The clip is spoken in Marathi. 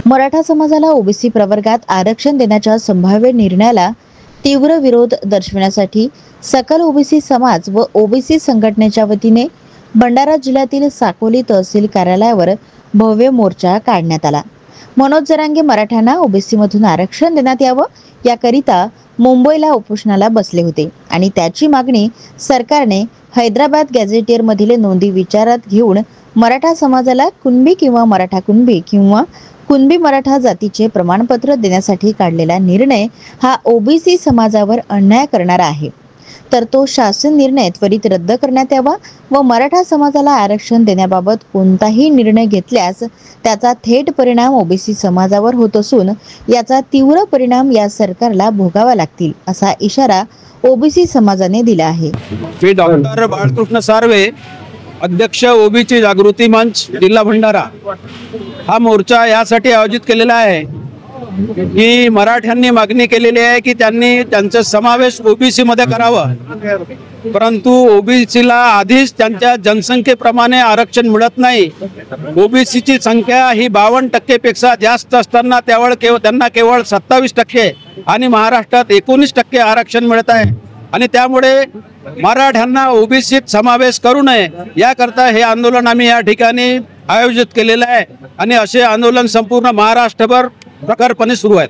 मराठा समाजाला ओबीसी प्रवर्गात आरक्षण देण्याच्या संभाव्य निर्णयाला तीव्र विरोध दर्शविण्यासाठी सकल ओबीसी समाज व ओबीसी संघटनेच्या वतीने भंडारा जिल्ह्यातील साकोली तहसील कार्यालयावर भव्य मोर्चा काढण्यात आला। मनोज जरांगे मराठ्यांना ओबीसी मधून आरक्षण देण्यात यावं याकरिता मुंबईला उपोषणाला बसले होते आणि त्याची मागणी सरकारने हैदराबाद गॅझेटियर मधील नोंदी विचारात घेऊन मराठा समाजाला कुणबी किंवा मराठा कुणबी किंवा कुणबी मराठा जातीचे प्रमाणपत्र देण्यासाठी काढलेला निर्णय हा ओबीसी समाजावर अन्याय करणारा आहे, तर तो शासन निर्णय त्वरित रद्द करण्यात यावा व मराठा समाजाला आरक्षण देण्याबाबत कोणताही निर्णय घेतल्यास त्याचा थेट परिणाम ओबीसी समाजावर होत असून याचा तीव्र परिणाम या सरकारला भोगावा लागतील असा इशारा ओबीसी समाजाने दिला आहे। मी डॉक्टर बाळकृष्ण सार्वे, अध्यक्ष ओबीसी जागृती मंच जिल्हा भंडारा, हा मोर्चा यासाठी आयोजित केलेला आहे की मराठ्यांनी मागणी केलेली आहे की त्यांनी त्यांचा समावेश ओबीसी मध्ये करावं, परंतु ओबीसीला आधीच त्यांच्या जनसंख्येप्रमाणे आरक्षण मिळत नाही। ओबीसीची संख्या ही 52% पेक्षा जास्त असताना त्यांना केवळ 27% आणि महाराष्ट्रात 19% आरक्षण मिळत आहे आणि त्यामुळे मराठ्यांना ओबीसीत समावेश करू नये याकरता हे आंदोलन आम्ही या ठिकाणी आयोजित केलेलं आहे आणि असे आंदोलन संपूर्ण महाराष्ट्रभर प्रखरपणे सुरू आहे।